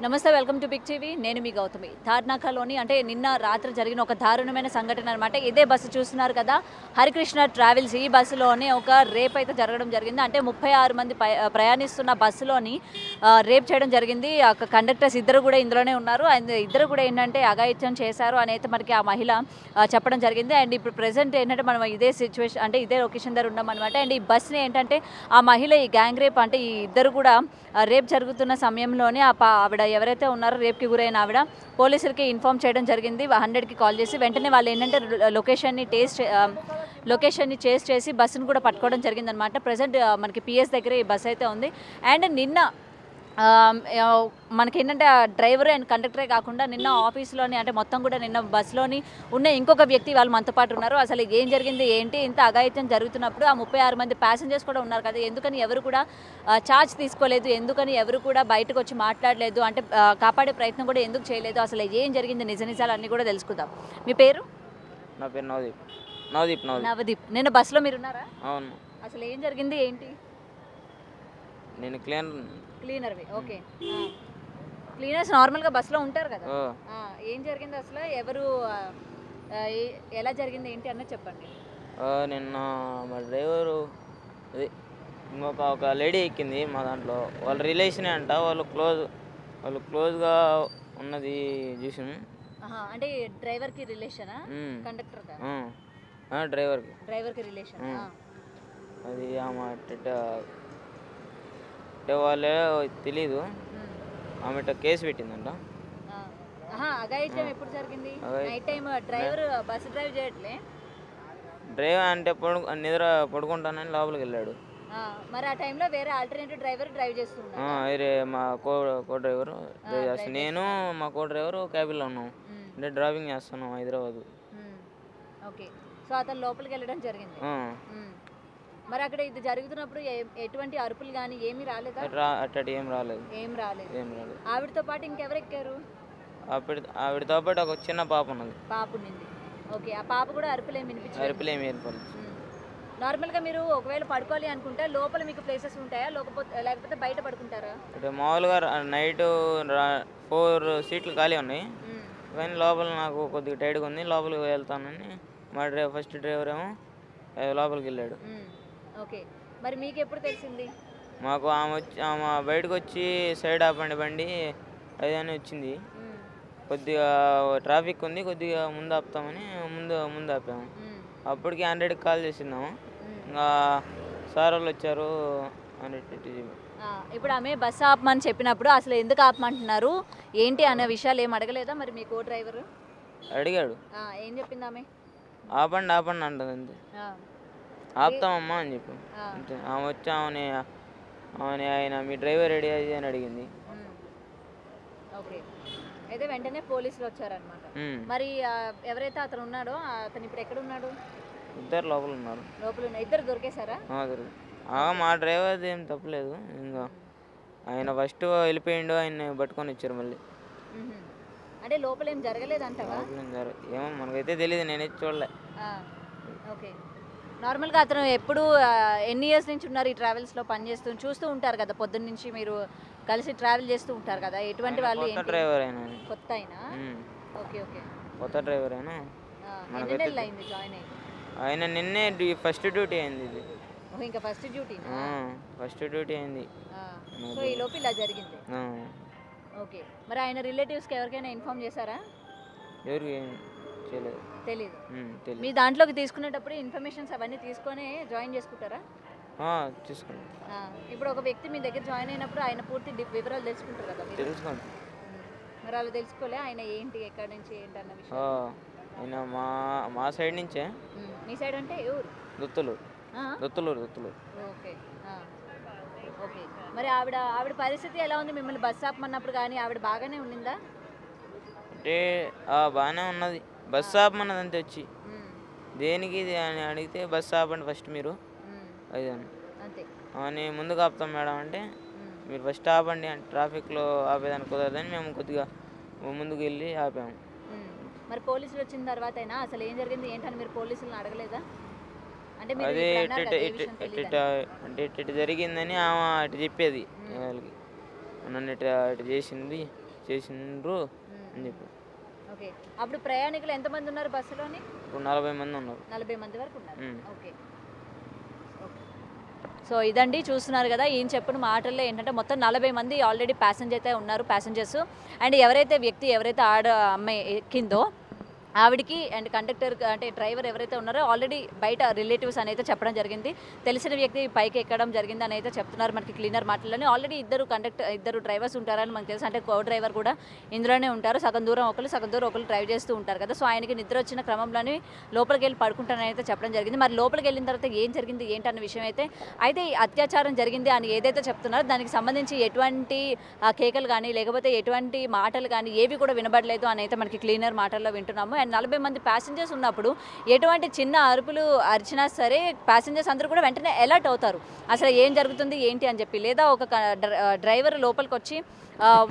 నమస్తే, welcome to big TV. నేను మీ గౌతమి. తార్నాకలోని అంటే నిన్న రాత్రి జరిగిన ఒక దారుణమైన సంఘటన అనమాట. ఇదే బస్సు చూస్తున్నారు కదా, హరికృష్ణ ట్రావెల్స్. ఈ బస్సులోనే ఒక రేప్ అయితే జరగడం జరిగింది. అంటే 36 మంది ప్రయాణిస్తున్న బస్సులోని రేప్ చేయడం జరిగింది. కండక్టర్స్ ఇద్దరు కూడా ఇందులోనే ఉన్నారు. అండ్ ఇద్దరు కూడా ఏంటంటే అఘాయిత్యం చేశారు అని అయితే మనకి ఆ మహిళ చెప్పడం జరిగింది. అండ్ ఇప్పుడు ప్రెసెంట్ ఏంటంటే మనం ఇదే సిచ్యువేషన్ అంటే ఇదే లొకేషన్ దగ్గర ఉన్నాం అనమాట. అండ్ ఈ బస్సుని ఏంటంటే ఆ మహిళ ఈ గ్యాంగ్ రేప్ అంటే ఈ ఇద్దరు కూడా రేప్ జరుగుతున్న సమయంలోనే ఆవిడ ఎవరైతే ఉన్నారో రేప్కి గురైన ఆవిడ పోలీసులకి ఇన్ఫామ్ చేయడం జరిగింది. 100కి కాల్ చేసి వెంటనే వాళ్ళు ఏంటంటే లొకేషన్ని చేసి బస్సును కూడా పట్టుకోవడం జరిగిందనమాట. ప్రజెంట్ మనకి పిఎస్ దగ్గర ఈ బస్సు అయితే ఉంది. అండ్ నిన్న మనకేంటంటే ఆ డ్రైవర్ అండ్ కండక్టరే కాకుండా నిన్న ఆఫీస్లోని అంటే మొత్తం కూడా నిన్న బస్సులోని ఉన్న ఇంకొక వ్యక్తి వాళ్ళు మనతో పాటు ఉన్నారు. అసలు ఏం జరిగింది ఏంటి, ఇంత అఘాయిత్యం జరుగుతున్నప్పుడు ఆ 36 మంది ప్యాసింజర్స్ కూడా ఉన్నారు కదా, ఎందుకని ఎవరు కూడా ఛార్జ్ తీసుకోలేదు, ఎందుకని ఎవరు కూడా బయటకు వచ్చి మాట్లాడలేదు, అంటే కాపాడే ప్రయత్నం కూడా ఎందుకు చేయలేదు, అసలు ఏం జరిగింది నిజాలు అన్నీ కూడా తెలుసుకుందాం. మీ పేరు? నా పేరు నవదీప్. నిన్న బస్సులో మీరు ఉన్నారా? అవును. అసలు ఏం జరిగింది ఏంటి? నేను క్లీనర్వి. ఓకే. క్లీనర్స్ నార్మల్గా బస్సులో ఉంటారు కదా, ఏం జరిగింది అసలు, ఎవరు ఎలా జరిగింది ఏంటి అన్నది చెప్పండి. నిన్న మా డ్రైవరు అదే ఒక లేడీ ఎక్కింది మా దాంట్లో. వాళ్ళ రిలేషనే అంట, వాళ్ళు క్లోజ్గా ఉన్నది చూసాము. అంటే డ్రైవర్కి రిలేషనా కండక్టర్? డ్రైవర్కి రిలేషన్. అది ఆమె వాళ్ళే తెలీదు, ఆమె కేసు పెట్టిందంట. అఘాయిత్యం ఎప్పుడు జరిగింది? Night time driver bus drive చేయట్లే, డ్రైవర్ అంటే పడుకుంటానని లోపలికి వెళ్ళాడు. మరి ఆ టైంలో వేరే ఆల్టర్నేటివ్ డ్రైవర్ డ్రైవ్ చేస్తున్నాడు. వేరే మా కో డ్రైవర్ డ్రైవ్ చేస్తాను, నేను మా కో డ్రైవర్ క్యాబిన్లో ఉన్నాం, అంటే డ్రైవింగ్ చేస్తున్నాం హైదరాబాద్. ఓకే. సో అతను లోపలికి వెళ్ళడం జరిగింది. మరి అక్కడ ఇది జరుగుతున్నప్పుడు ఎటువంటి అరుపులు కానీ ఏమీ రాలేదా? ఏం రాలేదు. ఆవిడతో పాటు ఇంకెవరు ఎక్కారు? ఆవిడతో పాటు ఒక చిన్న పాప ఉన్నది. పాప ఉన్నింది. ఓకే. ఆ పాప కూడా అరుపులేమి వినిపించలేదు. నార్మల్గా మీరు ఒకవేళ పడుకోవాలి అనుకుంటే లోపల మీకు ప్లేసెస్ ఉంటాయా, లేకపోతే బయట పడుకుంటారా? అంటే మామూలుగా నైట్ 4 సీట్లు ఖాళీ ఉన్నాయి, కానీ లోపల నాకు కొద్దిగా టైట్గా ఉంది, లోపలికి వెళ్తానని మా ఫస్ట్ డ్రైవర్ ఏమో లోపలికి వెళ్ళాడు. ఓకే. మరి మీకు ఎప్పుడు తెలిసింది? మాకు ఆమె బయటకు వచ్చి సైడ్ ఆపండి బండి అది అని వచ్చింది. కొద్దిగా ట్రాఫిక్ ఉంది, కొద్దిగా ముందు ఆపుతామని ముందు ఆపాము. అప్పటికి 100కి కాల్ చేసినాము, ఇంకా సార్ వాళ్ళు వచ్చారు అని. ఇప్పుడు ఆమె బస్సు ఆపమని చెప్పినప్పుడు అసలు ఎందుకు ఆపమంటున్నారు ఏంటి అనే విషయాలు ఏం అడగలేదా మరి మీ కో డ్రైవర్? అడిగాడు. ఏం చెప్పింది ఆమె? ఆపండి అంటుంది అంతే. ఆపుతామమ్మా అని చెప్పి అంతే. ఆమె వచ్చి ఆయన మీ డ్రైవర్ రెడీ అయ్యి అని అడిగింది. ఓకే. అయితే వెంటనే పోలీసులు వచ్చారనమాట. మరి ఎవరైతే అతను ఉన్నాడో అతను ఇప్పుడు ఎక్కడ ఉన్నాడు? ఇద్దరు లోపల ఉన్నారు. ఇద్దరు దొరికేశారా? మా డ్రైవర్ ఏం తప్పలేదు, ఇంకా ఆయన ఫస్ట్ వెళ్ళిపోయిండు, ఆయన పట్టుకొని వచ్చారు మళ్ళీ. అంటే లోపల ఏం జరగలేదంటావా? ఏమో మనకైతే తెలియదు, నేనైతే చూడలే. ఓకే. నార్మల్గా అతను ఎప్పుడు ఎన్ని ఇయర్స్ నుంచి ఉన్నారు ఈ ట్రావెల్స్లో చూస్తూ ఉంటారు కదా, పొద్దున్న నుంచి మీరు కలిసి ట్రావెల్ చేస్తూ ఉంటారు కదా, ఎటువంటి వాళ్ళు? డ్రైవర్ అయినా కొత్త అయినా? ఓకే. కొత్త డ్రైవర్ అయినా. ఎన్ని నెలలు అయింది జాయిన్ అయ్యి? ఆయన నిన్నే ఫస్ట్ డ్యూటీ అయింది. ఇది ఇంకా ఫస్ట్ డ్యూటీ అయింది. సో ఈ లోపు ఇలా జరిగింది. ఓకే. మరి ఆయన రిలేటివ్స్కి ఎవరికైనా ఇన్ఫార్మ్ చేశారా? ఎవరికి తెలీదు. మీ దాంట్లోకి తీసుకునేటప్పుడు ఇన్ఫర్మేషన్స్ అవన్నీ తీసుకొని జాయిన్ చేసుకుంటారా? ఇప్పుడు ఒక వ్యక్తి మీ దగ్గర జాయిన్ అయినప్పుడు ఆయన పూర్తి వివరాలు తెలుసుకుంటారు కదా, మరి అలా తెలుసుకోలే ఆయన ఏంటి, ఎక్కడి నుంచి ఏంటి అన్న విషయం? ఆయన మా సైడ్ నుంచే. మీ సైడ్ అంటే ఎవరు? దొత్తులూరు. ఓకే. ఓకే. మరి ఆవిడ పరిస్థితి ఎలా ఉంది? మిమ్మల్ని బస్సు ఆపమన్నప్పుడు కానీ ఆవిడ బాగానే ఉండిందా? అంటే బాగానే ఉన్నది, బస్సు ఆపమన్నది అంతే. వచ్చి దేనికి ఇది అని అడిగితే బస్సు ఆపండి ఫస్ట్ మీరు అది అని ముందుకు ఆపుతాం మేడం అంటే, మీరు ఫస్ట్ ఆపండి అంటే ట్రాఫిక్లో ఆపేదానికి కుదరదని మేము కొద్దిగా ముందుకు వెళ్ళి ఆపాము. మరి పోలీసులు వచ్చిన తర్వాత అయినా అసలు ఏం జరిగింది ఏంటని మీరు పోలీసులను అడగలేదా? అదే ఇటు జరిగిందని ఆమె అటు చెప్పేది వాళ్ళకి, నన్ను ఇటు చేసింది చేసిండ్రు అని చెప్పి. ఓకే, అప్పుడు ప్రయాణికులు ఎంతమంది ఉన్నారు బస్సులోని? ఇప్పుడు 40 మంది ఉన్నారు. 40 మంది వరకు ఉన్నారు. ఓకే. సో ఇదండి, చూస్తున్నారు కదా, ఈయన చెప్పిన మాటల్లో ఏంటంటే మొత్తం 40 మంది ఆల్రెడీ ప్యాసింజర్స్. అండ్ ఎవరైతే ఆడ అమ్మాయి ఎక్కిందో ఆవిడికి అండ్ కండక్టర్ అంటే డ్రైవర్ ఎవరైతే ఉన్నారో ఆల్రెడీ బయట రిలేటివ్స్ అని అయితే చెప్పడం జరిగింది. తెలిసిన వ్యక్తి పైకి ఎక్కడం జరిగింది అని అయితే చెప్తున్నారు మనకి క్లీనర్ మాటల్లోనే. ఆల్రెడీ ఇద్దరు డ్రైవర్స్ ఉంటారని మనకు తెలుసు. అంటే కో డ్రైవర్ కూడా ఇందులోనే ఉంటారు. సగం దూరం ఒకరు డ్రైవ్ చేస్తూ ఉంటారు కదా. సో ఆయనకి నిద్ర వచ్చిన క్రమంలోనే లోపలికి వెళ్ళి పడుకుంటానని అయితే చెప్పడం జరిగింది. మరి లోపలికి వెళ్ళిన తర్వాత ఏం జరిగింది ఏంటన్న విషయం అయితే ఈ అత్యాచారం జరిగింది అని ఏదైతే చెప్తున్నారో దానికి సంబంధించి ఎటువంటి కేకలు కానీ లేకపోతే ఎటువంటి మాటలు కానీ ఏవి కూడా వినబడలేదు అని అయితే మనకి క్లీనర్ మాటల్లో వింటున్నాము. అండ్ 40 మంది ప్యాసింజర్స్ ఉన్నప్పుడు ఎటువంటి చిన్న అరుపులు అరిచినా సరే ప్యాసింజర్స్ అందరూ కూడా వెంటనే అలర్ట్ అవుతారు, అసలు ఏం జరుగుతుంది ఏంటి అని చెప్పి. లేదా ఒక డ్రైవర్ లోపలికి వచ్చి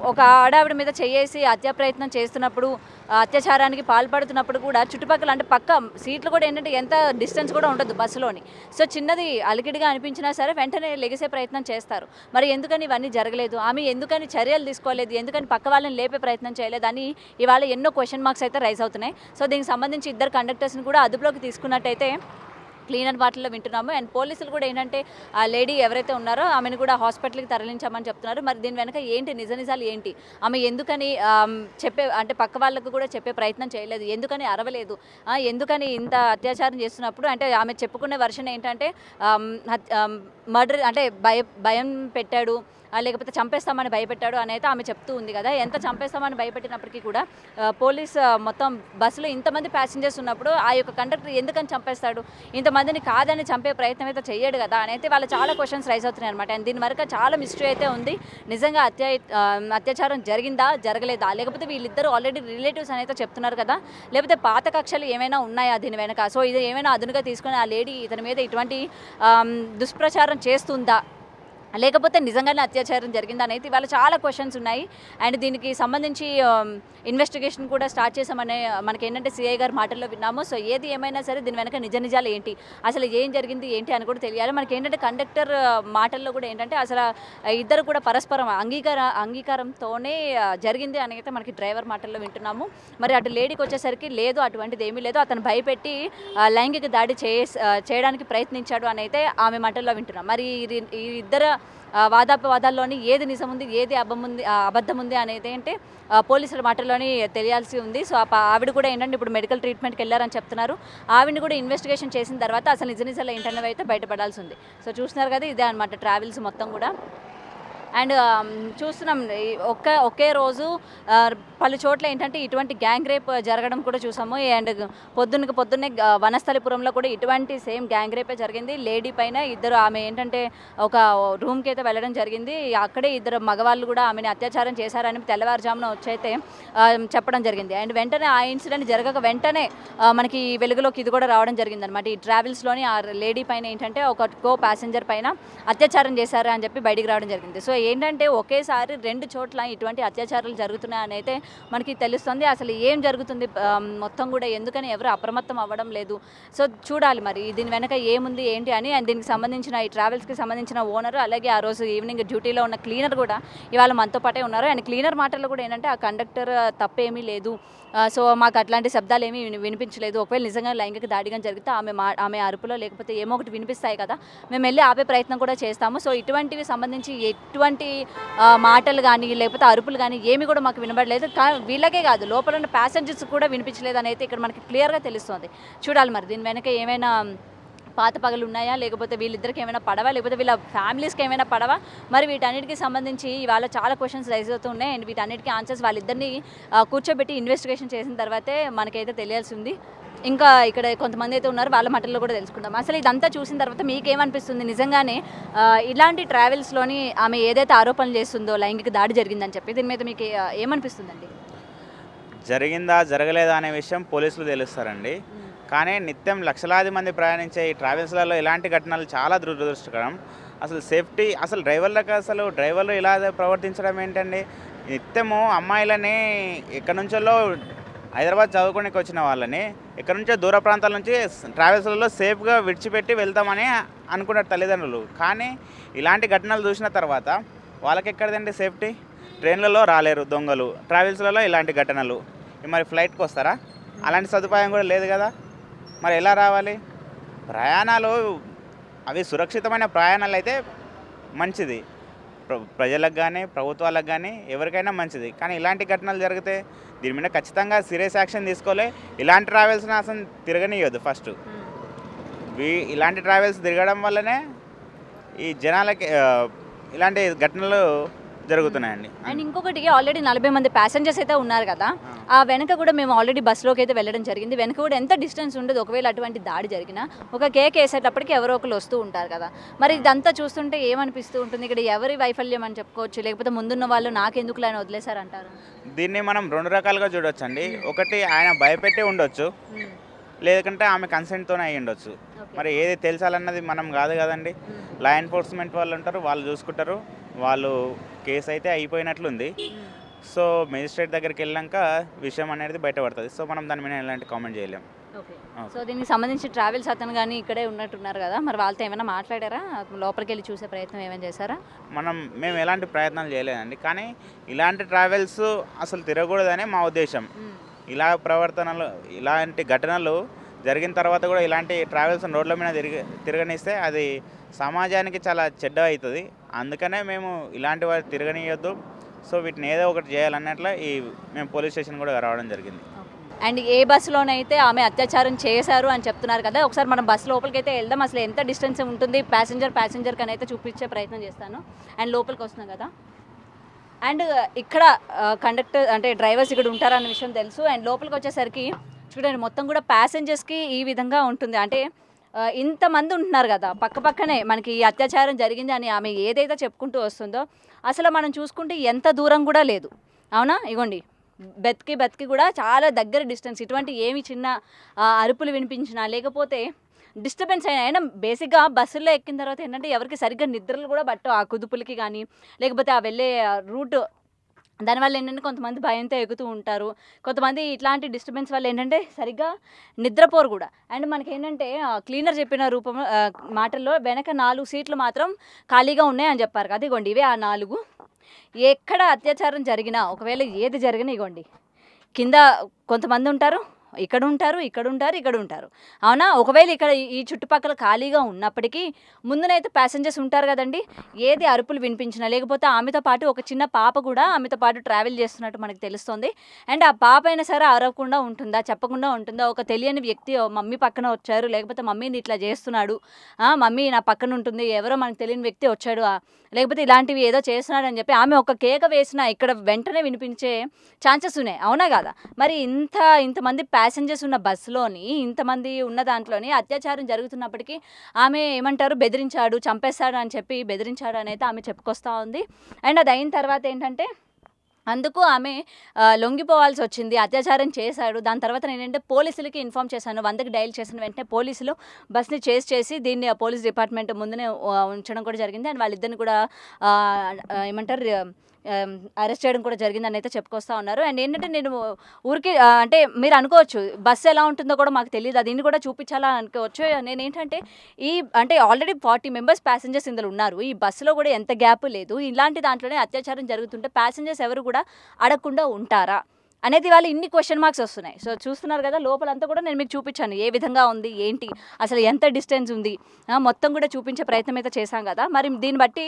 ఒక ఆడావిడ మీద చేసి హత్యా ప్రయత్నం చేస్తున్నప్పుడు, అత్యాచారానికి పాల్పడుతున్నప్పుడు కూడా చుట్టుపక్కల అంటే పక్క సీట్లు కూడా ఏంటంటే ఎంత డిస్టెన్స్ కూడా ఉంటుంది బస్సులోని. సో చిన్నది అలికిడిగా అనిపించినా సరే వెంటనే లెగిసే ప్రయత్నం చేస్తారు. మరి ఎందుకని ఇవన్నీ జరగలేదు, ఆమె ఎందుకని చర్యలు తీసుకోలేదు, ఎందుకని పక్క వాళ్ళని లేపే ప్రయత్నం చేయలేదు అని ఇవాళ ఎన్నో క్వశ్చన్ మార్క్స్ అయితే రైజ్ అవుతున్నాయి. సో దీనికి సంబంధించి ఇద్దరు కండక్టర్స్ని కూడా అదుపులోకి తీసుకున్నట్టయితే క్లీనర్ వాటిల్లో వింటున్నాము. అండ్ పోలీసులు కూడా ఏంటంటే ఆ లేడీ ఎవరైతే ఉన్నారో ఆమెను కూడా హాస్పిటల్కి తరలించామని చెప్తున్నారు. మరి దీని వెనక ఏంటి నిజాలు ఏంటి, ఆమె ఎందుకని అంటే పక్క వాళ్ళకు కూడా చెప్పే ప్రయత్నం చేయలేదు, ఎందుకని అరవలేదు, ఎందుకని ఇంత అత్యాచారం చేస్తున్నప్పుడు అంటే ఆమె చెప్పుకునే వర్షన్ ఏంటంటే మర్డర్ అంటే భయం పెట్టాడు, లేకపోతే చంపేస్తామని భయపెట్టాడు అని అయితే ఆమె చెప్తూ ఉంది కదా. ఎంత చంపేస్తామని భయపెట్టినప్పటికీ కూడా పోలీస్ మొత్తం బస్సులో ఇంతమంది ప్యాసింజర్స్ ఉన్నప్పుడు ఆ యొక్క కండక్టర్ ఎందుకని చంపేస్తాడు, ఇంతమందిని కాదని చంపే ప్రయత్నం అయితే చెయ్యడు కదా అని అయితే వాళ్ళ చాలా క్వశ్చన్స్ రైజ్ అవుతున్నాయి అనమాట. అండ్ దీని వరకు చాలా మిస్టరీ అయితే ఉంది. నిజంగా అత్యాచారం జరిగిందా జరగలేదా, లేకపోతే వీళ్ళిద్దరూ ఆల్రెడీ రిలేటివ్స్ అని అయితే చెప్తున్నారు కదా, లేకపోతే పాత కక్షలు ఏమైనా ఉన్నాయా దీని వెనక. సో ఇది ఏమైనా అదునుగా తీసుకొని ఆ లేడీ ఇతని మీద ఇటువంటి దుష్ప్రచారం చేస్తుందా, లేకపోతే నిజంగానే అత్యాచారం జరిగిందా అనేది ఇవాళ చాలా క్వశ్చన్స్ ఉన్నాయి. అండ్ దీనికి సంబంధించి ఇన్వెస్టిగేషన్ కూడా స్టార్ట్ చేసామనే మనకి ఏంటంటే సిఐ గారి మాటల్లో విన్నాము. సో ఏది ఏమైనా సరే దీని వెనక నిజాలు ఏంటి, అసలు ఏం జరిగింది ఏంటి అని కూడా తెలియాలి. మనకి ఏంటంటే కండక్టర్ మాటల్లో కూడా ఏంటంటే అసలు ఇద్దరు కూడా పరస్పరం అంగీకారంతోనే జరిగింది అని అయితే మనకి డ్రైవర్ మాటల్లో వింటున్నాము. మరి అటు లేడీకి వచ్చేసరికి లేదు, అటువంటిది ఏమీ లేదు, అతను భయపెట్టి లైంగిక దాడి చేయడానికి ప్రయత్నించాడు అని అయితే ఆమె మాటల్లో వింటున్నాం. మరి ఈ ఇద్దరు వాదాల్లోని ఏది నిజం ఉంది, ఏది అబద్ధం ఉంది అనేది అంటే పోలీసుల మాటల్లోని తెలియాల్సి ఉంది. సో ఆవిడ కూడా ఏంటంటే ఇప్పుడు మెడికల్ ట్రీట్మెంట్కి వెళ్ళారని చెప్తున్నారు. ఆవిడని కూడా ఇన్వెస్టిగేషన్ చేసిన తర్వాత అసలు నిజాలు ఏంటన్నవి అయితే బయటపడాల్సి ఉంది. సో చూస్తున్నారు కదా, ఇదే అనమాట ట్రావెల్స్ మొత్తం కూడా. అండ్ చూస్తున్నాం ఒకే రోజు పలు చోట్ల ఏంటంటే ఇటువంటి గ్యాంగ్ రేప్ జరగడం కూడా చూసాము. అండ్ పొద్దున్నే వనస్థలిపురంలో కూడా ఇటువంటి సేమ్ గ్యాంగ్ రేపే జరిగింది. లేడీ పైన ఇద్దరు ఆమె ఏంటంటే ఒక రూమ్కి అయితే వెళ్ళడం జరిగింది. అక్కడే ఇద్దరు మగవాళ్ళు కూడా ఆమెను అత్యాచారం చేశారని తెల్లవారుజామున వచ్చైతే చెప్పడం జరిగింది. అండ్ వెంటనే ఆ ఇన్సిడెంట్ జరగక వెంటనే మనకి వెలుగులోకి ఇది కూడా రావడం జరిగింది అనమాట. ఈ ట్రావెల్స్లోని ఆ లేడీ పైన ఏంటంటే ఒక కో ప్యాసింజర్ పైన అత్యాచారం చేశారు అని చెప్పి బయటికి రావడం జరిగింది. సో ఏంటంటే ఒకేసారి 2 చోట్ల ఇటువంటి అత్యాచారాలు జరుగుతున్నాయని అయితే మనకి తెలుస్తుంది. అసలు ఏం జరుగుతుంది మొత్తం కూడా, ఎందుకని ఎవరు అప్రమత్తం అవ్వడం లేదు. సో చూడాలి మరి దీని వెనక ఏముంది ఏంటి అని. అండ్ దీనికి సంబంధించిన ఈ ట్రావెల్స్కి సంబంధించిన ఓనర్ అలాగే ఆ రోజు ఈవినింగ్ డ్యూటీలో ఉన్న క్లీనర్ కూడా ఇవాళ మనతో పాటే ఉన్నారు. అండ్ క్లీనర్ మాటల్లో కూడా ఏంటంటే ఆ కండక్టర్ తప్పేమీ లేదు, సో మాకు అట్లాంటి శబ్దాలు ఏమీ వినిపించలేదు, ఒకవేళ నిజంగా లైంగిక దాడిగా జరిగితే ఆమె అరుపులో లేకపోతే ఏమో ఒకటి వినిపిస్తాయి కదా, మేము వెళ్ళి ఆపే ప్రయత్నం కూడా చేస్తాము. సో ఇటువంటివి సంబంధించి ఎటువంటి మాటలు కానీ లేకపోతే అరుపులు కానీ ఏమి కూడా మాకు వినబడలేదు. వీళ్ళకే కాదు లోపల ఉన్న ప్యాసింజర్స్ కూడా వినిపించలేదు అని అయితే ఇక్కడ మనకి క్లియర్గా తెలుస్తుంది. చూడాలి మరి దీని వెనక ఏమైనా పాత పగలు ఉన్నాయా, లేకపోతే వీళ్ళిద్దరికి ఏమైనా పడవా, లేకపోతే వీళ్ళ ఫ్యామిలీస్కి ఏమైనా పడవా, మరి వీటన్నిటికీ సంబంధించి ఇవాళ చాలా క్వశ్చన్స్ రైజ్ అవుతున్నాయి. అండ్ వీటన్నిటికీ ఆన్సర్స్ వాళ్ళిద్దరిని కూర్చోబెట్టి ఇన్వెస్టిగేషన్ చేసిన తర్వాతే మనకైతే తెలియాల్సి ఉంది. ఇంకా ఇక్కడ కొంతమంది అయితే ఉన్నారు, వాళ్ళ మాటల్లో కూడా తెలుసుకుందాం. అసలు ఇదంతా చూసిన తర్వాత మీకేమనిపిస్తుంది, నిజంగానే ఇలాంటి ట్రావెల్స్లోని ఆమె ఏదైతే ఆరోపణలు చేస్తుందో లైంగిక దాడి జరిగిందని చెప్పి దీని మీద మీకు ఏమనిపిస్తుందండి? జరిగిందా జరగలేదా అనే విషయం పోలీసులు తెలుస్తారండి. కానీ నిత్యం లక్షలాది మంది ప్రయాణించే ఈ ట్రావెల్స్లలో ఇలాంటి ఘటనలు చాలా దురదృష్టకరం. అసలు సేఫ్టీ, అసలు డ్రైవర్లు ఇలా ప్రవర్తించడం ఏంటండి? నిత్యము అమ్మాయిలని ఎక్కడి నుంచో హైదరాబాద్ చదువుకోనికి వచ్చిన వాళ్ళని ఎక్కడి నుంచో దూర ప్రాంతాల నుంచి ట్రావెల్స్లలో సేఫ్గా విడిచిపెట్టి వెళ్తామని అనుకున్నారు తల్లిదండ్రులు. కానీ ఇలాంటి ఘటనలు చూసిన తర్వాత వాళ్ళకి ఎక్కడదండి సేఫ్టీ? ట్రైన్లలో రాలేరు దొంగలు, ట్రావెల్స్లలో ఇలాంటి ఘటనలు. మరి ఫ్లైట్కి వస్తారా? అలాంటి సదుపాయం కూడా లేదు కదా, మరి ఎలా రావాలి? ప్రయాణాలు అవి సురక్షితమైన ప్రయాణాలు అయితే మంచిది, ప్రజలకు కానీ ప్రభుత్వాలకు కానీ ఎవరికైనా మంచిది. కానీ ఇలాంటి ఘటనలు జరిగితే దీని మీద ఖచ్చితంగా సీరియస్ యాక్షన్ తీసుకోలే. ఇలాంటి ట్రావెల్స్ని అసలు తిరగనియొద్దు ఫస్ట్. ఇలాంటి ట్రావెల్స్ తిరగడం వల్లనే ఈ జనాలకి ఇలాంటి ఘటనలు జరుగుతున్నాయండి. అండ్ ఇంకొకటి, ఆల్రెడీ 40 మంది ప్యాసింజర్స్ అయితే ఉన్నారు కదా, ఆ వెనక కూడా మేము ఆల్రెడీ బస్సులోకి అయితే వెళ్ళడం జరిగింది. వెనక కూడా ఎంత డిస్టెన్స్ ఉండదు, ఒకవేళ అటువంటి దాడి జరిగినా ఒక కేక్ వేసేటప్పటికి ఎవరో ఒకరు వస్తూ ఉంటారు కదా. మరి ఇదంతా చూస్తుంటే ఏమనిపిస్తూ ఉంటుంది, ఇక్కడ ఎవరి వైఫల్యం అని చెప్పుకోవచ్చు, లేకపోతే ముందున్న వాళ్ళు నాకెందుకులా అని వదిలేశారంటారు? దీన్ని మనం 2 రకాలుగా చూడొచ్చండి. ఒకటి, ఆయన భయపెట్టి ఉండొచ్చు, లేదంటే ఆమె కన్సెంట్తోనే అయ్యి ఉండొచ్చు. మరి ఏది తెలుసాలన్నది మనం కాదు కదండి. లా ఎన్ఫోర్స్మెంట్ వాళ్ళు ఉంటారు, వాళ్ళు చూసుకుంటారు. వాళ్ళు కేసు అయితే అయిపోయినట్లుంది. సో మేజిస్ట్రేట్ దగ్గరికి వెళ్ళాక విషయం అనేది బయటపడుతుంది. సో మనం దాని మీద ఎలాంటి కామెంట్ చేయలేము. ఓకే. సో దీనికి సంబంధించి ట్రావెల్స్ అతను కానీ ఇక్కడే ఉన్నట్టున్నారు కదా, మరి వాళ్ళతో ఏమైనా మాట్లాడారా? లోపలికి వెళ్ళి చూసే ప్రయత్నం ఏమైనా చేశారా? మేము ఎలాంటి ప్రయత్నాలు చేయలేదండి. కానీ ఇలాంటి ట్రావెల్స్ అసలు తిరగకూడదనే మా ఉద్దేశం. ఇలా ప్రవర్తనలు, ఇలాంటి ఘటనలు జరిగిన తర్వాత కూడా ఇలాంటి ట్రావెల్స్ రోడ్ల మీద తిరగనిస్తే అది సమాజానికి చాలా చెడ్డ అవుతుంది. అందుకనే మేము ఇలాంటి వారు తిరగనియొద్దు. సో వీటిని ఏదో ఒకటి చేయాలన్నట్ల మేము పోలీస్ స్టేషన్ కూడా రావడం జరిగింది. అండ్ ఏ బస్సులోనైతే ఆమె అత్యాచారం చేశారు అని చెప్తున్నారు కదా, ఒకసారి మనం బస్సు లోపలికి అయితే వెళ్దాం. అసలు ఎంత డిస్టెన్స్ ఉంటుంది ప్యాసింజర్ కని అయితే చూపించే ప్రయత్నం చేస్తాను. అండ్ లోపలికి వస్తున్నాం కదా, అండ్ ఇక్కడ కండక్టర్ అంటే డ్రైవర్స్ ఇక్కడ ఉంటారన్న విషయం తెలుసు. అండ్ లోపలికి వచ్చేసరికి చూడండి, మొత్తం కూడా ప్యాసింజర్స్కి ఈ విధంగా ఉంటుంది. అంటే ఇంతమంది ఉంటున్నారు కదా, పక్కనే మనకి ఈ అత్యాచారం జరిగింది అని ఆమె ఏదైతే చెప్పుకుంటూ వస్తుందో, అసలు మనం చూసుకుంటే ఎంత దూరం కూడా లేదు, అవునా? ఇగోండి, బతికి కూడా చాలా దగ్గర డిస్టెన్స్. ఇటువంటి ఏమి చిన్న అరుపులు వినిపించినా లేకపోతే డిస్టర్బెన్స్ అయినా బేసిక్గా బస్సుల్లో ఎక్కిన తర్వాత ఏంటంటే ఎవరికి సరిగ్గా నిద్రలు కూడా పట్టవు, ఆ కుదుపులకి కానీ లేకపోతే ఆ వెళ్ళే రూట్. దానివల్ల ఏంటంటే కొంతమంది భయంతో ఎగుతూ ఉంటారు, కొంతమంది ఇట్లాంటి డిస్టర్బెన్స్ వల్ల ఏంటంటే సరిగ్గా నిద్రపోరు కూడా. అండ్ మనకి ఏంటంటే క్లీనర్ చెప్పిన మాటల్లో వెనక 4 సీట్లు మాత్రం ఖాళీగా ఉన్నాయని చెప్పారు కదా. ఇగోండి, ఇవే ఆ 4. ఎక్కడ అత్యాచారం జరిగినా, ఒకవేళ ఏది జరిగినా ఇగోండి, కింద కొంతమంది ఉంటారు, ఇక్కడ ఉంటారు, అవునా? ఒకవేళ ఇక్కడ ఈ చుట్టుపక్కల ఖాళీగా ఉన్నప్పటికీ ముందునైతే ప్యాసింజర్స్ ఉంటారు కదండి. ఏది అరుపులు వినిపించినా లేకపోతే ఆమెతో పాటు ఒక చిన్న పాప కూడా ఆమెతో పాటు ట్రావెల్ చేస్తున్నట్టు మనకు తెలుస్తుంది. అండ్ ఆ పాప అయినా సరే అరవకుండా ఉంటుందా, చెప్పకుండా ఉంటుందా? ఒక తెలియని వ్యక్తి మమ్మీ పక్కన వచ్చారు, లేకపోతే మమ్మీని ఇట్లా చేస్తున్నాడు, మమ్మీ నా పక్కన ఉంటుంది, ఎవరో మనకు తెలియని వ్యక్తి వచ్చాడు, లేకపోతే ఇలాంటివి ఏదో చేస్తున్నాడు అని చెప్పి ఆమె ఒక కేక వేసినా ఇక్కడ వెంటనే వినిపించే ఛాన్సెస్ ఉన్నాయి, అవునా కదా? మరి ఇంతమంది ప్యాసింజర్స్ ఉన్న బస్సులోని, ఇంతమంది ఉన్న దాంట్లోని అత్యాచారం జరుగుతున్నప్పటికీ ఆమె ఏమంటారు, బెదిరించాడు, చంపేస్తాడు అని చెప్పి బెదిరించాడు అని అయితే ఆమె చెప్పుకొస్తూ ఉంది. అండ్ అది అయిన తర్వాత ఏంటంటే అందుకు ఆమె లొంగిపోవాల్సి వచ్చింది, అత్యాచారం చేశాడు. దాని తర్వాత నేనంటే పోలీసులకి ఇన్ఫామ్ చేశాను, 100కి డైల్ చేసిన వెంటనే పోలీసులు బస్ని చేసి దీన్ని పోలీస్ డిపార్ట్మెంట్ ముందునే ఉంచడం కూడా జరిగింది. అండ్ వాళ్ళిద్దరిని కూడా ఏమంటారు అరెస్ట్ చేయడం కూడా జరిగిందని అయితే చెప్పుకొస్తూ ఉన్నారు. అండ్ ఏంటంటే నేను ఊరికి అంటే మీరు అనుకోవచ్చు బస్సు ఎలా ఉంటుందో కూడా మాకు తెలియదు, దీన్ని కూడా చూపించాలని అనుకోవచ్చు. నేను ఏంటంటే అంటే ఆల్రెడీ 40 మెంబర్స్ ప్యాసింజర్స్ ఇందులో ఉన్నారు, ఈ బస్సులో కూడా ఎంత గ్యాప్ లేదు. ఇలాంటి దాంట్లోనే అత్యాచారం జరుగుతుంటే ప్యాసింజర్స్ ఎవరు కూడా అడగకుండా ఉంటారా అనేది వాళ్ళు ఇన్ని క్వశ్చన్ మార్క్స్ వస్తున్నాయి. సో చూస్తున్నారు కదా, లోపలంతా కూడా నేను మీకు చూపించాను ఏ విధంగా ఉంది, ఏంటి, అసలు ఎంత డిస్టెన్స్ ఉంది, మొత్తం కూడా చూపించే ప్రయత్నం అయితే చేశాం కదా. మరి దీన్ని బట్టి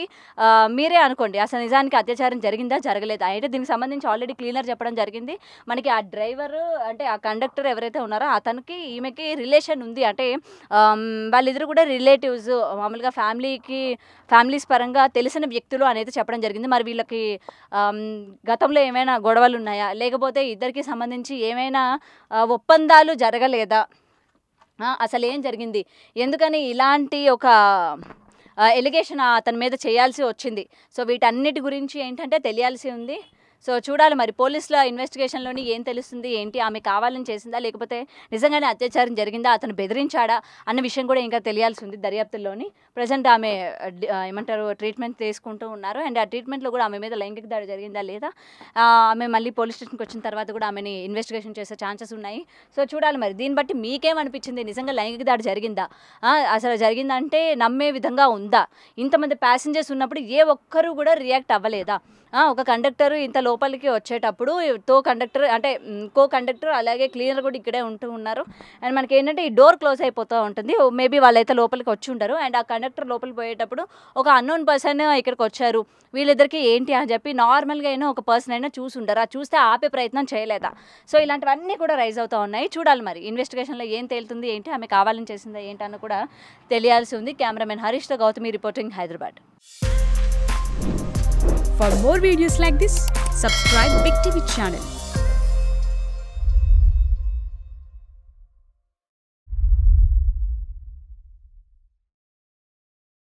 మీరే అనుకోండి, అసలు నిజానికి అత్యాచారం జరిగిందా జరగలేదా. అయితే దీనికి సంబంధించి ఆల్రెడీ క్లీనర్ చెప్పడం జరిగింది, మనకి ఆ డ్రైవర్ అంటే ఆ కండక్టర్ ఎవరైతే ఉన్నారో అతనికి ఈమెకి రిలేషన్ ఉంది. అంటే వాళ్ళిద్దరు కూడా రిలేటివ్స్, మామూలుగా ఫ్యామిలీస్ పరంగా తెలిసిన వ్యక్తులు అనేది చెప్పడం జరిగింది. మరి వీళ్ళకి గతంలో ఏమైనా గొడవలు ఉన్నాయా, లేకపోతే ఇద్దరికి సంబంధించి ఏమైనా ఒప్పందాలు జరగలేదా, అసలు ఏం జరిగింది, ఎందుకని ఇలాంటి ఒక ఎలిగేషన్ అతని మీద చేయాల్సి వచ్చింది. సో వీటన్నిటి గురించి ఏంటంటే తెలియాల్సి ఉంది. సో చూడాలి మరి పోలీసుల ఇన్వెస్టిగేషన్లోని ఏం తెలుస్తుంది, ఏంటి, ఆమె కావాలని చేసిందా లేకపోతే నిజంగానే అత్యాచారం జరిగిందా, అతను బెదిరించాడా అన్న విషయం కూడా ఇంకా తెలియాల్సి ఉంది దర్యాప్తుల్లోని. ప్రజెంట్ ఆమె ఏమంటారు ట్రీట్మెంట్ తీసుకుంటూ ఉన్నారు. అండ్ ఆ ట్రీట్మెంట్లో కూడా ఆమె మీద లైంగిక దాడి జరిగిందా లేదా, ఆమె మళ్ళీ పోలీస్ స్టేషన్కి వచ్చిన తర్వాత కూడా ఆమెని ఇన్వెస్టిగేషన్ చేసే ఛాన్సెస్ ఉన్నాయి. సో చూడాలి మరి దీన్ని బట్టి మీకేమనిపించింది, నిజంగా లైంగిక దాడి జరిగిందా, అసలు జరిగిందంటే నమ్మే విధంగా ఉందా, ఇంతమంది ప్యాసింజర్స్ ఉన్నప్పుడు ఏ ఒక్కరూ కూడా రియాక్ట్ అవ్వలేదా, ఒక కండక్టర్ ఇంత లోపలికి వచ్చేటప్పుడు కో కండక్టర్ అలాగే క్లీనర్ కూడా ఇక్కడే ఉంటూ ఉన్నారు. అండ్ మనకి ఏంటంటే ఈ డోర్ క్లోజ్ అయిపోతూ ఉంటుంది. మేబీ వాళ్ళైతే లోపలికి వచ్చి ఉంటారు. అండ్ ఆ కండక్టర్ లోపలికి పోయేటప్పుడు ఒక అన్నోన్ పర్సన్ ఇక్కడికి వచ్చారు, వీళ్ళిద్దరికి ఏంటి అని చెప్పి నార్మల్గా అయినా ఒక పర్సన్ అయినా చూసి ఉంటారు. ఆ చూస్తే ఆపే ప్రయత్నం చేయలేదా? సో ఇలాంటివన్నీ కూడా రైజ్ అవుతూ ఉన్నాయి. చూడాలి మరి ఇన్వెస్టిగేషన్లో ఏం తేలుతుంది, ఏంటి ఆమె కావాలని చేసిందా ఏంటన్న కూడా తెలియాల్సి ఉంది. కెమెరామెన్ హరీష్తో Gautami reporting, Hyderabad. For more videos like this, subscribe Big TV channel.